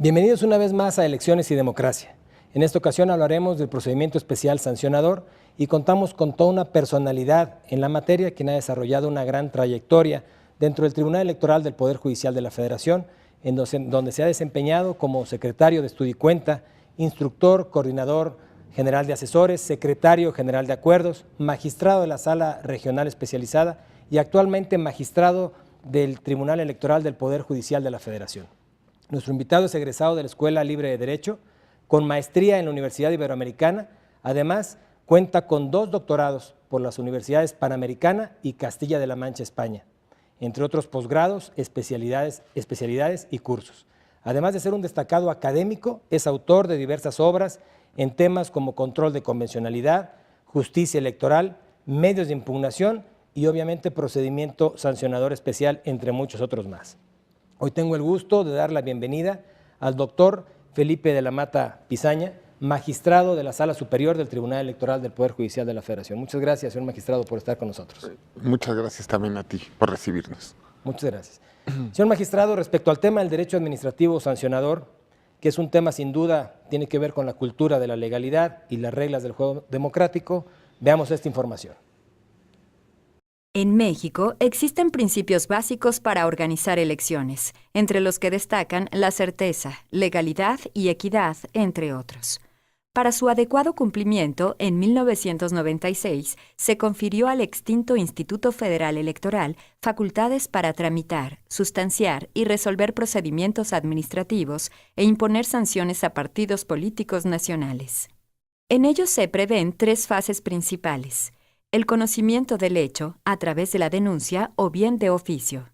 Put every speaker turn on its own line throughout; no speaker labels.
Bienvenidos una vez más a Elecciones y Democracia. En esta ocasión hablaremos del procedimiento especial sancionador y contamos con toda una personalidad en la materia quien ha desarrollado una gran trayectoria dentro del Tribunal Electoral del Poder Judicial de la Federación, donde se ha desempeñado como secretario de Estudio y Cuenta, instructor, coordinador general de asesores, secretario general de acuerdos, magistrado de la Sala Regional Especializada y actualmente magistrado del Tribunal Electoral del Poder Judicial de la Federación. Nuestro invitado es egresado de la Escuela Libre de Derecho, con maestría en la Universidad Iberoamericana. Además, cuenta con 2 doctorados por las Universidades Panamericana y Castilla de la Mancha, España, entre otros posgrados, especialidades y cursos. Además de ser un destacado académico, es autor de diversas obras en temas como control de convencionalidad, justicia electoral, medios de impugnación y obviamente procedimiento sancionador especial, entre muchos otros más. Hoy tengo el gusto de dar la bienvenida al doctor Felipe de la Mata Pizaña, magistrado de la Sala Superior del Tribunal Electoral del Poder Judicial de la Federación. Muchas gracias, señor magistrado, por estar con nosotros.
Muchas gracias también a ti por recibirnos.
Muchas gracias. Señor magistrado, respecto al tema del derecho administrativo sancionador, que es un tema sin duda, tiene que ver con la cultura de la legalidad y las reglas del juego democrático, veamos esta información.
En México existen principios básicos para organizar elecciones, entre los que destacan la certeza, legalidad y equidad, entre otros. Para su adecuado cumplimiento, en 1996 se confirió al extinto Instituto Federal Electoral facultades para tramitar, sustanciar y resolver procedimientos administrativos e imponer sanciones a partidos políticos nacionales. En ellos se prevén 3 fases principales: el conocimiento del hecho a través de la denuncia o bien de oficio.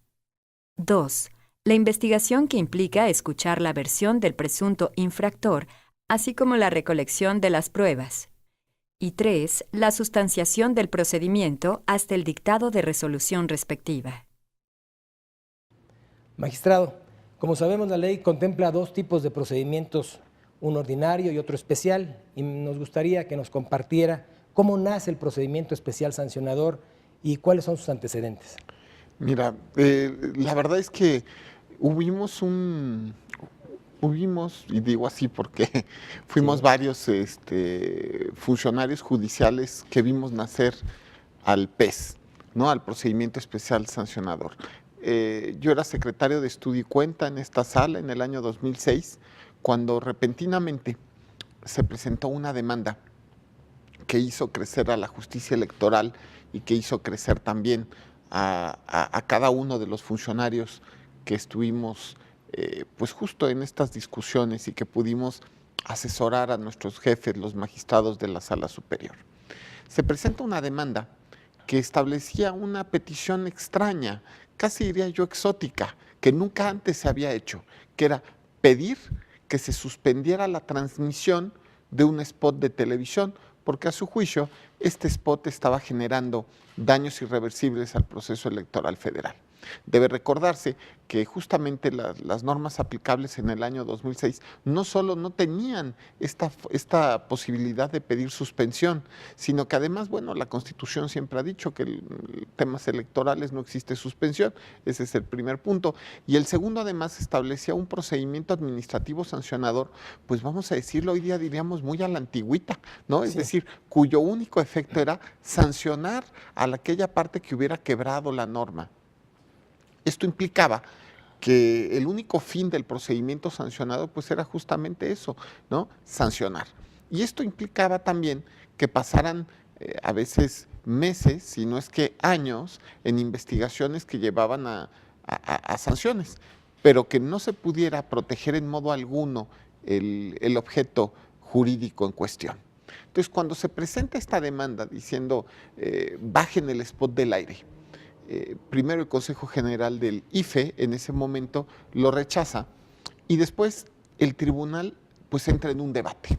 2. La investigación que implica escuchar la versión del presunto infractor, así como la recolección de las pruebas. Y 3. La sustanciación del procedimiento hasta el dictado de resolución respectiva.
Magistrado, como sabemos, la ley contempla 2 tipos de procedimientos, uno ordinario y otro especial, y nos gustaría que nos compartiera cómo nace el procedimiento especial sancionador y cuáles son sus antecedentes.
Mira, la verdad es que hubimos, y digo así porque fuimos varios funcionarios judiciales que vimos nacer al PES, ¿no? Al procedimiento especial sancionador. Yo era secretario de Estudio y Cuenta en esta sala en el año 2006, cuando repentinamente se presentó una demanda que hizo crecer a la justicia electoral y que hizo crecer también a cada uno de los funcionarios que estuvimos pues justo en estas discusiones y que pudimos asesorar a nuestros jefes, los magistrados de la Sala Superior. Se presenta una demanda que establecía una petición extraña, casi diría yo exótica, que nunca antes se había hecho, que era pedir que se suspendiera la transmisión de un spot de televisión, porque a su juicio este spot estaba generando daños irreversibles al proceso electoral federal. Debe recordarse que justamente las normas aplicables en el año 2006 no solo no tenían esta posibilidad de pedir suspensión, sino que además, bueno, la Constitución siempre ha dicho que en temas electorales no existe suspensión, ese es el primer punto. Y el segundo, además, establecía un procedimiento administrativo sancionador, pues vamos a decirlo, hoy día diríamos muy a la antigüita, ¿no? Es decir, cuyo único efecto era sancionar a aquella parte que hubiera quebrado la norma. Esto implicaba que el único fin del procedimiento sancionado pues era justamente eso, ¿no? Sancionar. Y esto implicaba también que pasaran a veces meses, si no es que años, en investigaciones que llevaban a sanciones, pero que no se pudiera proteger en modo alguno el objeto jurídico en cuestión. Entonces, cuando se presenta esta demanda diciendo bajen el spot del aire, primero el Consejo General del IFE en ese momento lo rechaza y después el tribunal pues entra en un debate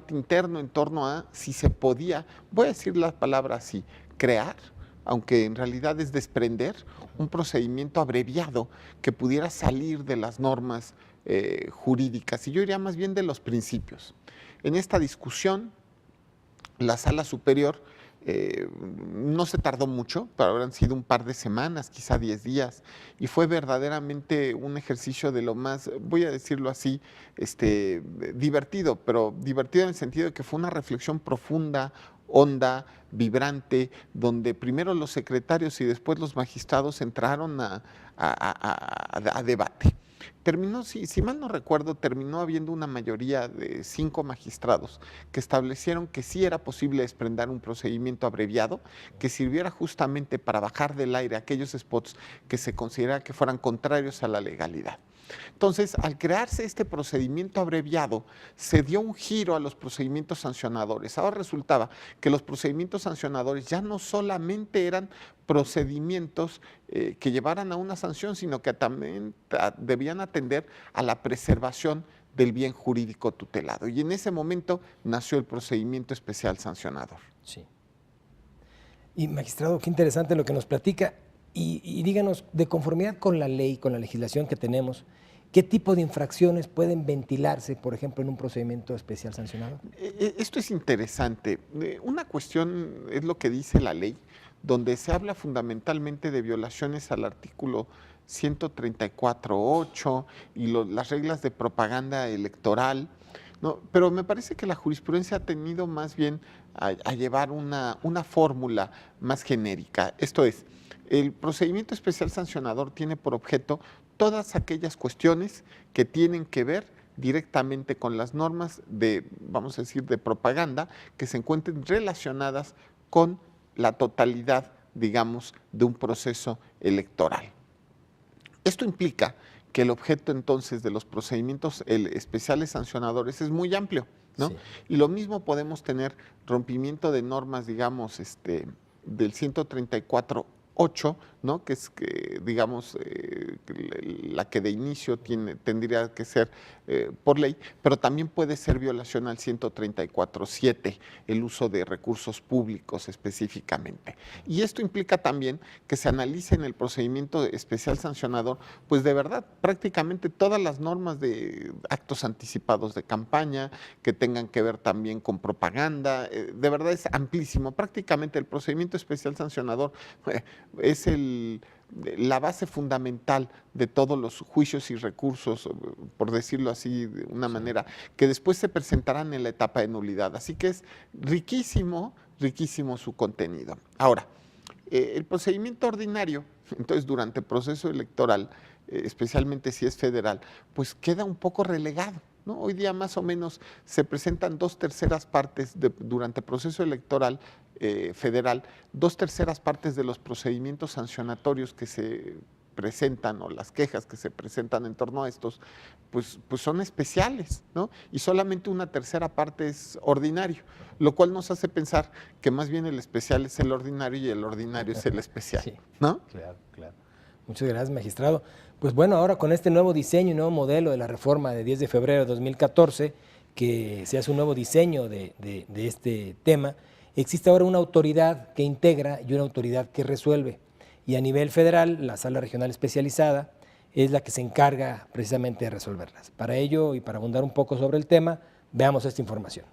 interno en torno a si se podía, voy a decir la palabra así, crear, aunque en realidad es desprender, un procedimiento abreviado que pudiera salir de las normas jurídicas y yo diría más bien de los principios. En esta discusión, la Sala Superior no no se tardó mucho, pero habrán sido un par de semanas, quizá 10 días, y fue verdaderamente un ejercicio de lo más, voy a decirlo así, divertido, pero divertido en el sentido de que fue una reflexión profunda, honda, vibrante, donde primero los secretarios y después los magistrados entraron a debate. Terminó, si mal no recuerdo, terminó habiendo una mayoría de 5 magistrados que establecieron que sí era posible desprender un procedimiento abreviado que sirviera justamente para bajar del aire aquellos spots que se considerara que fueran contrarios a la legalidad. Entonces, al crearse este procedimiento abreviado, se dio un giro a los procedimientos sancionadores. Ahora resultaba que los procedimientos sancionadores ya no solamente eran procedimientos que llevaran a una sanción, sino que también debían atender a la preservación del bien jurídico tutelado. Y en ese momento nació el procedimiento especial sancionador.
Sí. Y magistrado, qué interesante lo que nos platica. Y díganos, de conformidad con la ley, con la legislación que tenemos, ¿qué tipo de infracciones pueden ventilarse, por ejemplo, en un procedimiento especial sancionado?
Esto es interesante. Una cuestión es lo que dice la ley, donde se habla fundamentalmente de violaciones al artículo 134.8 y las reglas de propaganda electoral, ¿no? Pero me parece que la jurisprudencia ha tenido más bien a llevar una fórmula más genérica. Esto es, el procedimiento especial sancionador tiene por objeto todas aquellas cuestiones que tienen que ver directamente con las normas de, vamos a decir, de propaganda que se encuentren relacionadas con la totalidad, digamos, de un proceso electoral. Esto implica que el objeto entonces de los procedimientos especiales sancionadores es muy amplio, ¿no? Sí. Y lo mismo podemos tener rompimiento de normas, digamos, del 134.8, ¿no? Que es, digamos, la que de inicio tendría que ser por ley, pero también puede ser violación al 134.7, el uso de recursos públicos específicamente. Y esto implica también que se analice en el procedimiento especial sancionador, pues de verdad, prácticamente todas las normas de actos anticipados de campaña, que tengan que ver también con propaganda, de verdad es amplísimo. Prácticamente el procedimiento especial sancionador es la base fundamental de todos los juicios y recursos, por decirlo así de una manera, que después se presentarán en la etapa de nulidad. Así que es riquísimo, riquísimo su contenido. Ahora, el procedimiento ordinario, entonces durante el proceso electoral, especialmente si es federal, pues queda un poco relegado, ¿no? Hoy día más o menos se presentan 2/3 partes durante el proceso electoral federal, 2/3 partes de los procedimientos sancionatorios que se presentan o las quejas que se presentan en torno a estos, pues son especiales, ¿no? Y solamente 1/3 parte es ordinario, lo cual nos hace pensar que más bien el especial es el ordinario y el ordinario es el especial, sí, ¿no?
Claro, claro. Muchas gracias, magistrado. Pues bueno, ahora con este nuevo diseño y nuevo modelo de la reforma de 10 de febrero de 2014, que se hace un nuevo diseño de este tema, existe ahora una autoridad que integra y una autoridad que resuelve. Y a nivel federal, la Sala Regional Especializada es la que se encarga precisamente de resolverlas. Para ello y para abundar un poco sobre el tema, veamos esta información.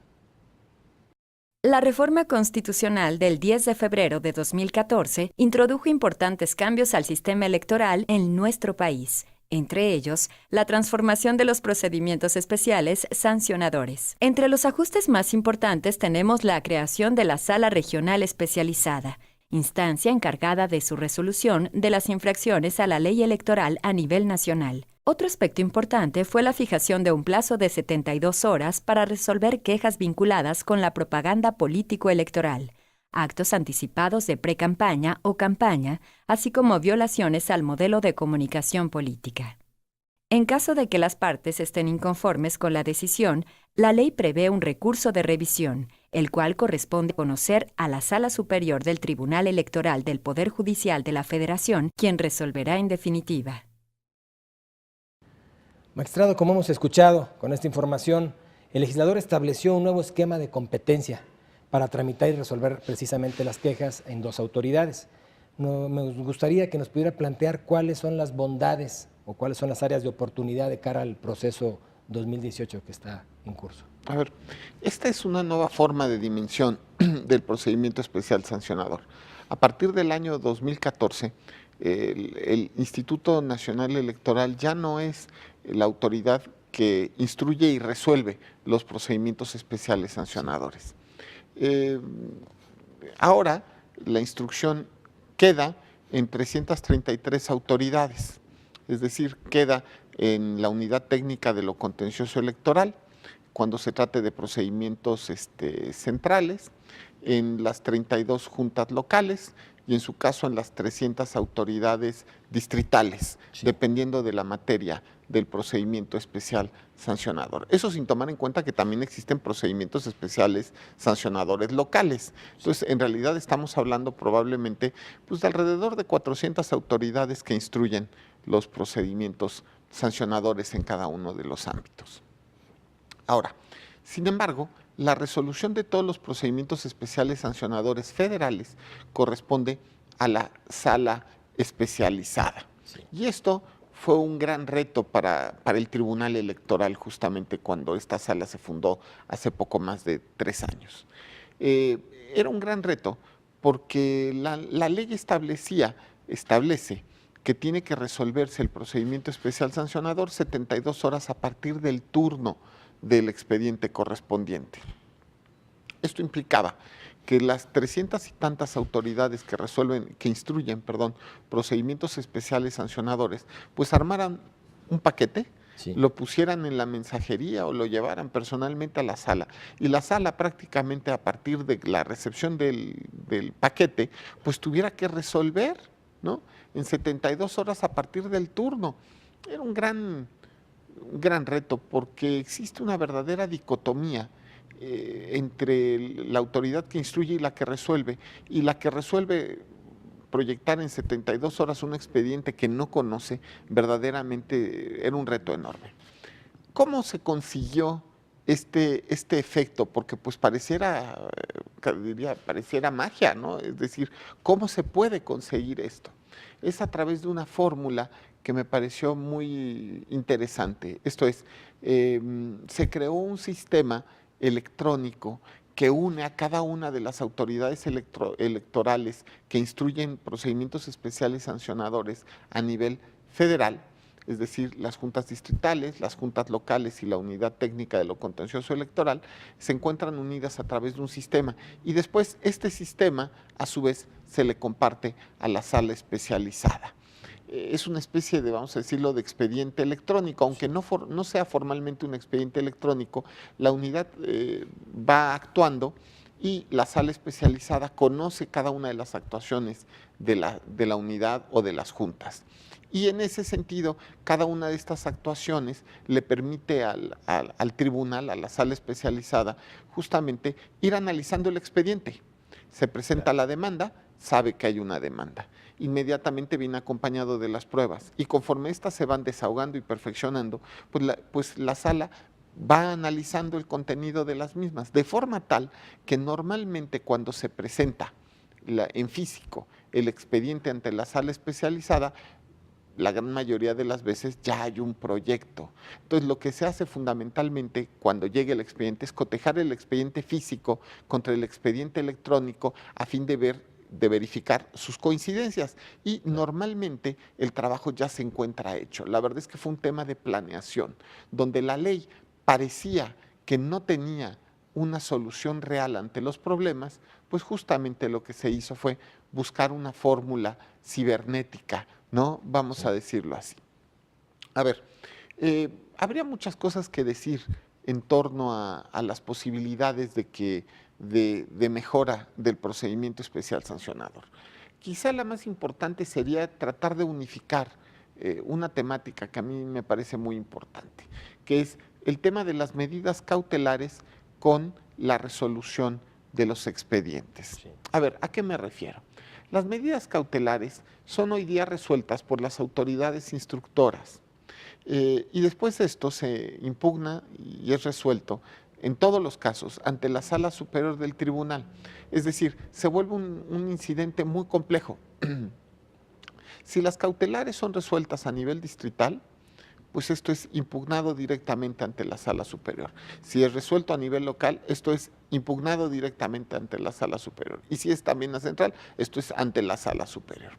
La reforma constitucional del 10 de febrero de 2014 introdujo importantes cambios al sistema electoral en nuestro país, entre ellos, la transformación de los procedimientos especiales sancionadores. Entre los ajustes más importantes tenemos la creación de la Sala Regional Especializada, instancia encargada de su resolución de las infracciones a la ley electoral a nivel nacional. Otro aspecto importante fue la fijación de un plazo de 72 horas para resolver quejas vinculadas con la propaganda político-electoral, actos anticipados de precampaña o campaña, así como violaciones al modelo de comunicación política. En caso de que las partes estén inconformes con la decisión, la ley prevé un recurso de revisión, el cual corresponde conocer a la Sala Superior del Tribunal Electoral del Poder Judicial de la Federación, quien resolverá en definitiva.
Magistrado, como hemos escuchado con esta información, el legislador estableció un nuevo esquema de competencia para tramitar y resolver precisamente las quejas en 2 autoridades. Me gustaría que nos pudiera plantear cuáles son las bondades o cuáles son las áreas de oportunidad de cara al proceso 2018 que está en curso.
A ver, esta es una nueva forma de dimensión del procedimiento especial sancionador. A partir del año 2014, el Instituto Nacional Electoral ya no es la autoridad que instruye y resuelve los procedimientos especiales sancionadores. Ahora la instrucción queda en 333 autoridades, es decir, queda en la Unidad Técnica de lo Contencioso Electoral, cuando se trate de procedimientos centrales, en las 32 juntas locales y en su caso en las 300 autoridades distritales, sí, dependiendo de la materia del procedimiento especial sancionador. Eso sin tomar en cuenta que también existen procedimientos especiales sancionadores locales. Entonces, en realidad estamos hablando probablemente pues, de alrededor de 400 autoridades que instruyen los procedimientos sancionadores en cada uno de los ámbitos. Ahora, sin embargo, la resolución de todos los procedimientos especiales sancionadores federales corresponde a la sala especializada. Sí. Y esto fue un gran reto para el Tribunal Electoral justamente cuando esta sala se fundó hace poco más de 3 años. Era un gran reto porque la ley establece que tiene que resolverse el procedimiento especial sancionador 72 horas a partir del turno del expediente correspondiente. Esto implicaba que las 300 y tantas autoridades que instruyen procedimientos especiales sancionadores, pues armaran un paquete, sí, lo pusieran en la mensajería o lo llevaran personalmente a la sala. Y la sala prácticamente a partir de la recepción del paquete, pues tuviera que resolver, ¿no?, en 72 horas a partir del turno. Era un gran reto porque existe una verdadera dicotomía entre la autoridad que instruye y la que resuelve proyectar en 72 horas un expediente que no conoce, verdaderamente era un reto enorme. ¿Cómo se consiguió este efecto? Porque pues pareciera magia, ¿no? Es decir, ¿cómo se puede conseguir esto? Es a través de una fórmula que me pareció muy interesante. Esto es, se creó un sistema electrónico que une a cada una de las autoridades electorales que instruyen procedimientos especiales sancionadores a nivel federal, es decir, las juntas distritales, las juntas locales y la unidad técnica de lo contencioso electoral, se encuentran unidas a través de un sistema y después este sistema a su vez se le comparte a la sala especializada. Es una especie de, vamos a decirlo, de expediente electrónico, aunque no sea formalmente un expediente electrónico, la unidad va actuando y la sala especializada conoce cada una de las actuaciones de la unidad o de las juntas. Y en ese sentido, cada una de estas actuaciones le permite al tribunal, a la sala especializada, justamente ir analizando el expediente. Se presenta la demanda, sabe que hay una demanda. Inmediatamente viene acompañado de las pruebas y conforme éstas se van desahogando y perfeccionando, pues la sala va analizando el contenido de las mismas, de forma tal que normalmente cuando se presenta en físico el expediente ante la sala especializada, la gran mayoría de las veces ya hay un proyecto. Entonces, lo que se hace fundamentalmente cuando llegue el expediente es cotejar el expediente físico contra el expediente electrónico a fin de verificar sus coincidencias y normalmente el trabajo ya se encuentra hecho. La verdad es que fue un tema de planeación, donde la ley parecía que no tenía una solución real ante los problemas, pues justamente lo que se hizo fue buscar una fórmula cibernética, ¿no? Vamos a decirlo así. A ver, habría muchas cosas que decir en torno a las posibilidades de mejora del procedimiento especial sancionador. Quizá la más importante sería tratar de unificar una temática que a mí me parece muy importante, que es el tema de las medidas cautelares con la resolución de los expedientes. Sí. A ver, ¿a qué me refiero? Las medidas cautelares son hoy día resueltas por las autoridades instructoras y después de esto se impugna y es resuelto en todos los casos ante la Sala Superior del Tribunal. Es decir, se vuelve un incidente muy complejo. Si las cautelares son resueltas a nivel distrital, pues esto es impugnado directamente ante la Sala Superior. Si es resuelto a nivel local, esto es impugnado directamente ante la Sala Superior. Y si es también a central, esto es ante la Sala Superior.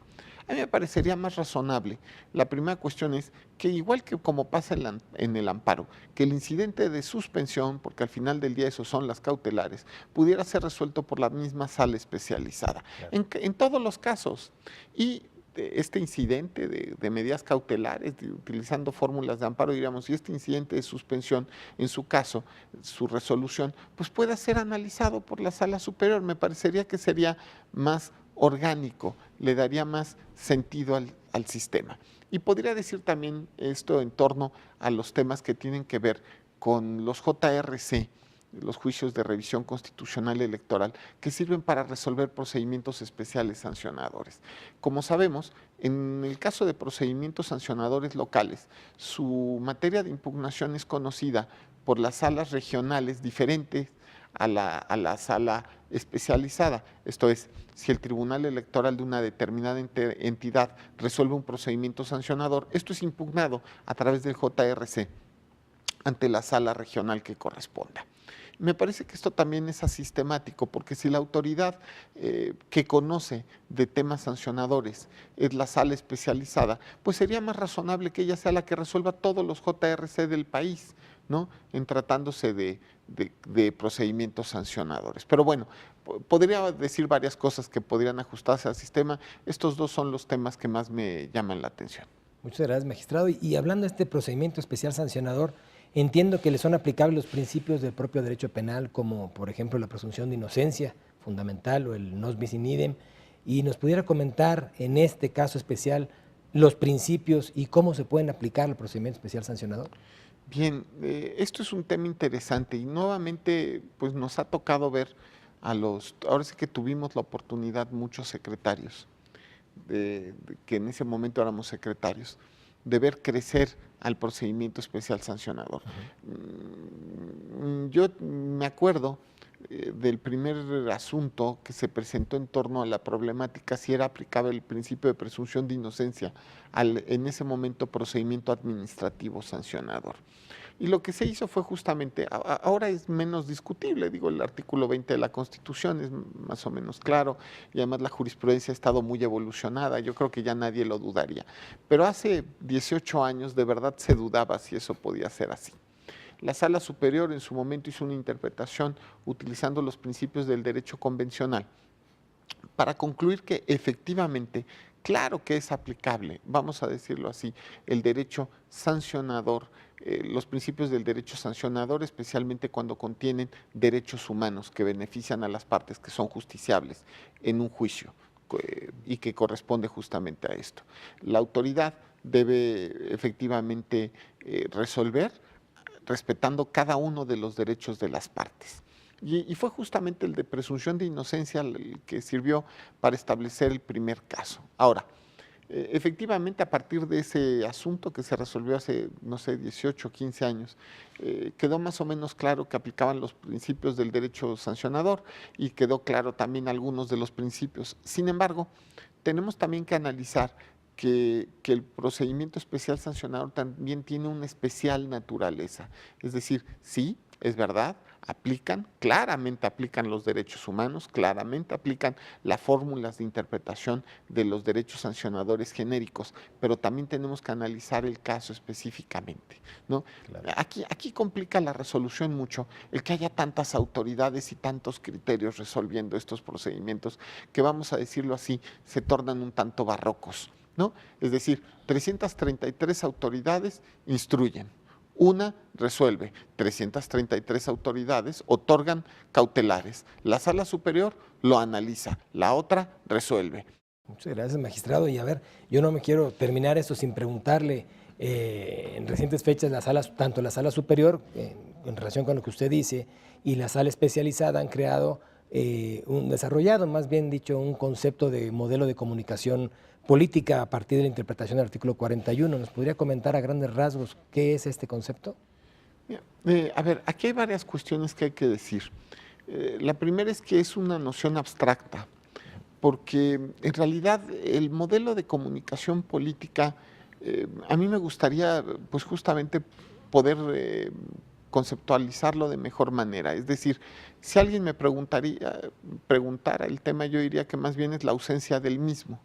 A mí me parecería más razonable. La primera cuestión es que, igual que como pasa en el amparo, que el incidente de suspensión, porque al final del día esos son las cautelares, pudiera ser resuelto por la misma sala especializada.
Claro.
En todos los casos. Y este incidente de medidas cautelares, utilizando fórmulas de amparo, diríamos, y este incidente de suspensión, en su caso, su resolución, pues pueda ser analizado por la Sala Superior. Me parecería que sería más orgánico, le daría más sentido al sistema. Y podría decir también esto en torno a los temas que tienen que ver con los JRC, los juicios de revisión constitucional electoral, que sirven para resolver procedimientos especiales sancionadores. Como sabemos, en el caso de procedimientos sancionadores locales, su materia de impugnación es conocida por las salas regionales diferentes a la sala especializada. Esto es, si el Tribunal Electoral de una determinada entidad resuelve un procedimiento sancionador, esto es impugnado a través del JRC ante la sala regional que corresponda. Me parece que esto también es asistemático, porque si la autoridad que conoce de temas sancionadores es la sala especializada, pues sería más razonable que ella sea la que resuelva todos los JRC del país, ¿no? En tratándose de procedimientos sancionadores. Pero bueno, podría decir varias cosas que podrían ajustarse al sistema. Estos dos son los temas que más me llaman la atención.
Muchas gracias, magistrado. Y hablando de este procedimiento especial sancionador, entiendo que le son aplicables los principios del propio derecho penal, como por ejemplo la presunción de inocencia fundamental o el nos bis in idem, y nos pudiera comentar en este caso especial los principios y cómo se pueden aplicar el procedimiento especial sancionador.
Bien, esto es un tema interesante y nuevamente pues nos ha tocado ver ahora sí que tuvimos la oportunidad muchos secretarios, que en ese momento éramos secretarios, de ver crecer al procedimiento especial sancionador. Yo me acuerdo del primer asunto que se presentó en torno a la problemática si era aplicable el principio de presunción de inocencia al, en ese momento, procedimiento administrativo sancionador. Y lo que se hizo fue justamente, ahora es menos discutible, digo, el artículo 20 de la Constitución es más o menos claro y además la jurisprudencia ha estado muy evolucionada, yo creo que ya nadie lo dudaría. Pero hace 18 años de verdad se dudaba si eso podía ser así. La Sala Superior en su momento hizo una interpretación utilizando los principios del derecho convencional para concluir que efectivamente, claro que es aplicable, vamos a decirlo así, el derecho sancionador, los principios del derecho sancionador, especialmente cuando contienen derechos humanos que benefician a las partes que son justiciables en un juicio y que corresponde justamente a esto. La autoridad debe efectivamente resolver respetando cada uno de los derechos de las partes. Y fue justamente el de presunción de inocencia el que sirvió para establecer el primer caso. Ahora, efectivamente, a partir de ese asunto que se resolvió hace, no sé, 18 o 15 años, quedó más o menos claro que aplicaban los principios del derecho sancionador y quedó claro también algunos de los principios. Sin embargo, tenemos también que analizar que el procedimiento especial sancionador también tiene una especial naturaleza. Es decir, sí, es verdad, claramente aplican los derechos humanos, claramente aplican las fórmulas de interpretación de los derechos sancionadores genéricos, pero también tenemos que analizar el caso específicamente, ¿no? Claro. Aquí complica la resolución mucho el que haya tantas autoridades y tantos criterios resolviendo estos procedimientos que, vamos a decirlo así, se tornan un tanto barrocos, ¿no? Es decir, 333 autoridades instruyen, una resuelve, 333 autoridades otorgan cautelares, la Sala Superior lo analiza, la otra resuelve.
Muchas gracias, magistrado. Y a ver, yo no me quiero terminar esto sin preguntarle, en recientes fechas tanto la Sala Superior, en relación con lo que usted dice, y la Sala Especializada han creado, desarrollado, más bien dicho, un concepto de modelo de comunicación política a partir de la interpretación del artículo 41. ¿Nos podría comentar a grandes rasgos qué es este concepto?
A ver, aquí hay varias cuestiones que hay que decir. La primera es que es una noción abstracta, porque en realidad el modelo de comunicación política A mí me gustaría, pues justamente, poder conceptualizarlo de mejor manera. Es decir, si alguien me preguntara el tema, yo diría que más bien es la ausencia del mismo.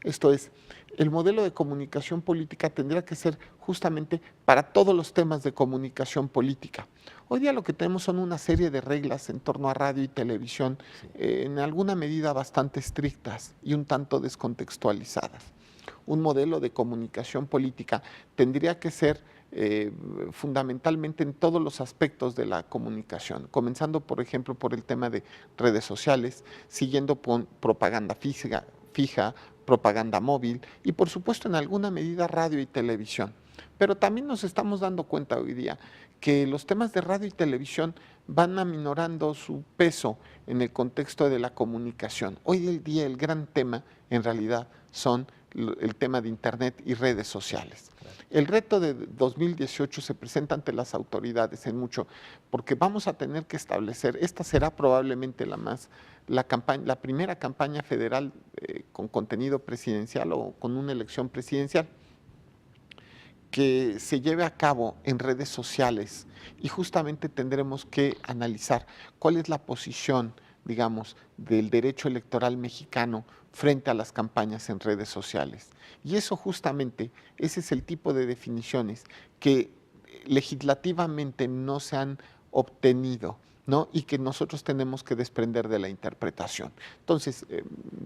Esto es, el modelo de comunicación política tendría que ser justamente para todos los temas de comunicación política. Hoy día lo que tenemos son una serie de reglas en torno a radio y televisión, en alguna medida bastante estrictas y un tanto descontextualizadas. Un modelo de comunicación política tendría que ser fundamentalmente en todos los aspectos de la comunicación, comenzando, por ejemplo, por el tema de redes sociales, siguiendo con propaganda fija, propaganda móvil y, por supuesto, en alguna medida radio y televisión. Pero también nos estamos dando cuenta hoy día que los temas de radio y televisión van aminorando su peso en el contexto de la comunicación. Hoy en día el gran tema, en realidad, son el tema de Internet y redes sociales. El reto de 2018 se presenta ante las autoridades en mucho, porque vamos a tener que establecer, esta será probablemente la primera campaña federal con contenido presidencial o con una elección presidencial que se lleve a cabo en redes sociales, y justamente tendremos que analizar cuál es la posición, digamos, del derecho electoral mexicano frente a las campañas en redes sociales. Y eso justamente, ese es el tipo de definiciones que legislativamente no se han obtenido, ¿no? Y que nosotros tenemos que desprender de la interpretación. Entonces,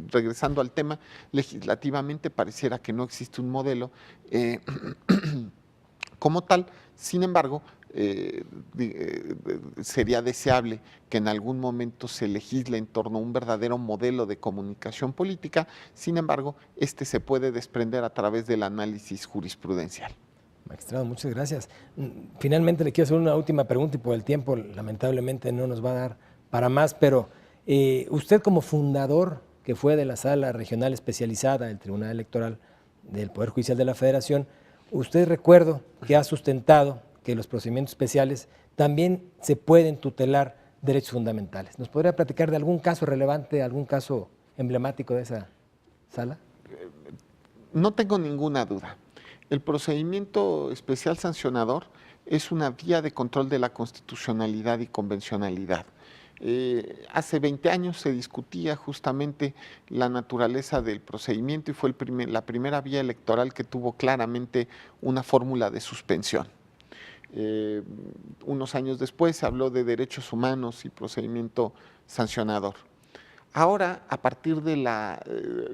regresando al tema, legislativamente pareciera que no existe un modelo como tal. Sin embargo, sería deseable que en algún momento se legisle en torno a un verdadero modelo de comunicación política. Sin embargo, este se puede desprender a través del análisis jurisprudencial.
Magistrado, muchas gracias. Finalmente le quiero hacer una última pregunta y por el tiempo lamentablemente no nos va a dar para más, pero usted como fundador que fue de la Sala Regional Especializada del Tribunal Electoral del Poder Judicial de la Federación, usted recuerdo que ha sustentado que los procedimientos especiales también se pueden tutelar derechos fundamentales. ¿Nos podría platicar de algún caso relevante, algún caso emblemático de esa sala?
No tengo ninguna duda. El procedimiento especial sancionador es una vía de control de la constitucionalidad y convencionalidad. Hace 20 años se discutía justamente la naturaleza del procedimiento y fue la primera vía electoral que tuvo claramente una fórmula de suspensión. Unos años después se habló de derechos humanos y procedimiento sancionador. Ahora, a partir de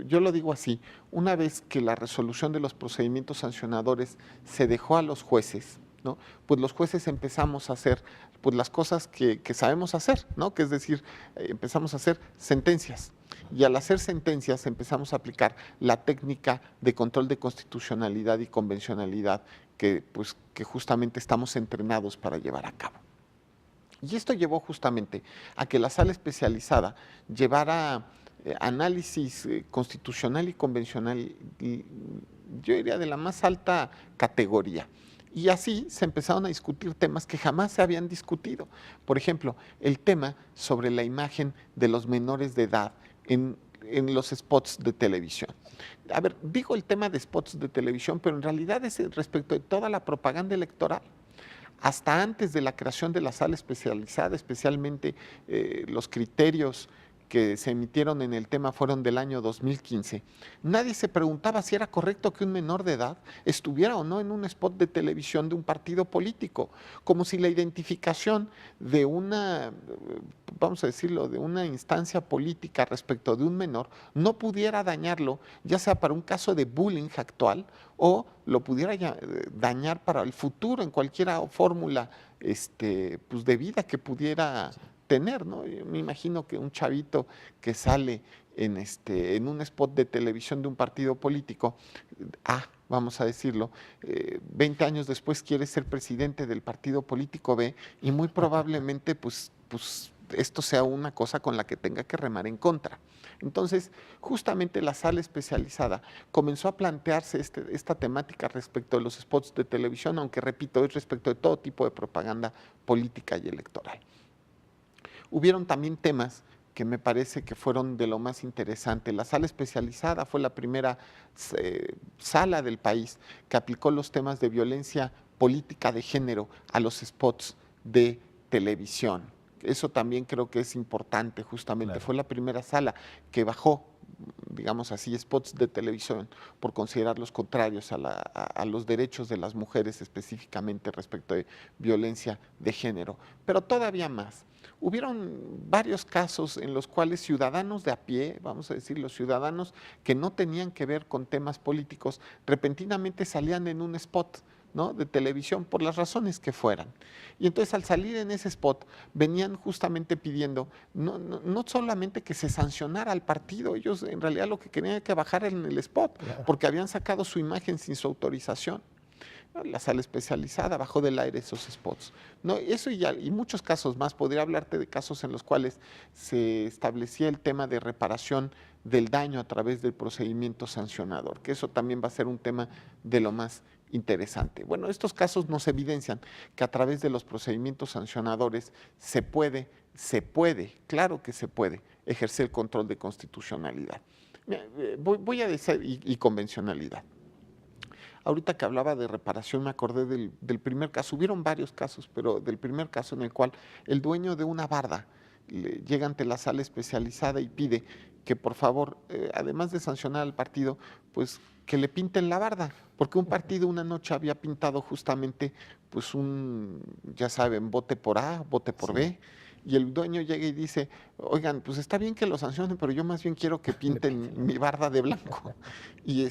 yo lo digo así, una vez que la resolución de los procedimientos sancionadores se dejó a los jueces, ¿no? Pues los jueces empezamos a hacer pues las cosas que sabemos hacer, ¿no? Que es decir, empezamos a hacer sentencias. Y al hacer sentencias empezamos a aplicar la técnica de control de constitucionalidad y convencionalidad que justamente estamos entrenados para llevar a cabo. Y esto llevó justamente a que la sala especializada llevara análisis constitucional y convencional, yo diría de la más alta categoría. Y así se empezaron a discutir temas que jamás se habían discutido. Por ejemplo, el tema sobre la imagen de los menores de edad en los spots de televisión. A ver, digo el tema de spots de televisión, pero en realidad es respecto de toda la propaganda electoral. Hasta antes de la creación de la sala especializada, especialmente los criterios que se emitieron en el tema fueron del año 2015, nadie se preguntaba si era correcto que un menor de edad estuviera o no en un spot de televisión de un partido político, como si la identificación de una, vamos a decirlo, de una instancia política respecto de un menor no pudiera dañarlo, ya sea para un caso de bullying actual o lo pudiera dañar para el futuro en cualquier fórmula pues de vida que pudiera tener, ¿no? Yo me imagino que un chavito que sale en un spot de televisión de un partido político, vamos a decirlo, 20 años después quiere ser presidente del partido político B y muy probablemente pues esto sea una cosa con la que tenga que remar en contra. Entonces, justamente la sala especializada comenzó a plantearse esta temática respecto de los spots de televisión, aunque repito, es respecto de todo tipo de propaganda política y electoral. Hubieron también temas que me parece que fueron de lo más interesante. La sala especializada fue la primera sala del país que aplicó los temas de violencia política de género a los spots de televisión. Eso también creo que es importante, justamente. Claro. Fue la primera sala que bajó, digamos así, spots de televisión por considerarlos contrarios a los derechos de las mujeres, específicamente respecto de violencia de género. Pero todavía más. Hubieron varios casos en los cuales ciudadanos de a pie, vamos a decir, los ciudadanos que no tenían que ver con temas políticos, repentinamente salían en un spot, ¿no?, de televisión, por las razones que fueran. Y entonces al salir en ese spot venían justamente pidiendo no solamente que se sancionara al partido, ellos en realidad lo que querían era que bajara en el spot, porque habían sacado su imagen sin su autorización. La sala especializada bajó del aire esos spots, ¿no? Eso y muchos casos más. Podría hablarte de casos en los cuales se establecía el tema de reparación del daño a través del procedimiento sancionador, que eso también va a ser un tema de lo más interesante. Bueno, estos casos nos evidencian que a través de los procedimientos sancionadores se puede, claro que se puede, ejercer el control de constitucionalidad. Voy a decir, y convencionalidad. Ahorita que hablaba de reparación me acordé del primer caso, hubieron varios casos, pero del primer caso en el cual el dueño de una barda llega ante la sala especializada y pide que por favor, además de sancionar al partido, pues que le pinten la barda, porque un partido una noche había pintado justamente pues ya saben, vote por A, vote por B, y el dueño llega y dice, oigan, pues está bien que lo sancionen, pero yo más bien quiero que pinten mi barda de blanco. Y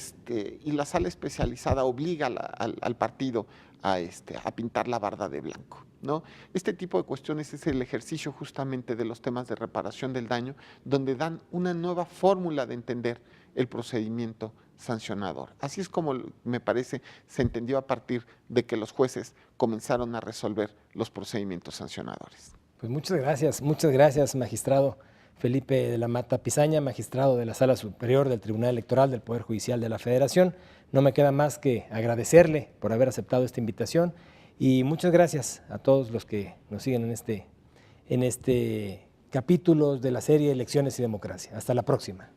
la sala especializada obliga al partido a pintar la barda de blanco, ¿no? Este tipo de cuestiones es el ejercicio justamente de los temas de reparación del daño, donde dan una nueva fórmula de entender el procedimiento sancionador. Así es como me parece se entendió a partir de que los jueces comenzaron a resolver los procedimientos sancionadores.
Pues muchas gracias, magistrado Felipe de la Mata Pizaña, magistrado de la Sala Superior del Tribunal Electoral del Poder Judicial de la Federación. No me queda más que agradecerle por haber aceptado esta invitación y muchas gracias a todos los que nos siguen en este capítulo de la serie Elecciones y Democracia. Hasta la próxima.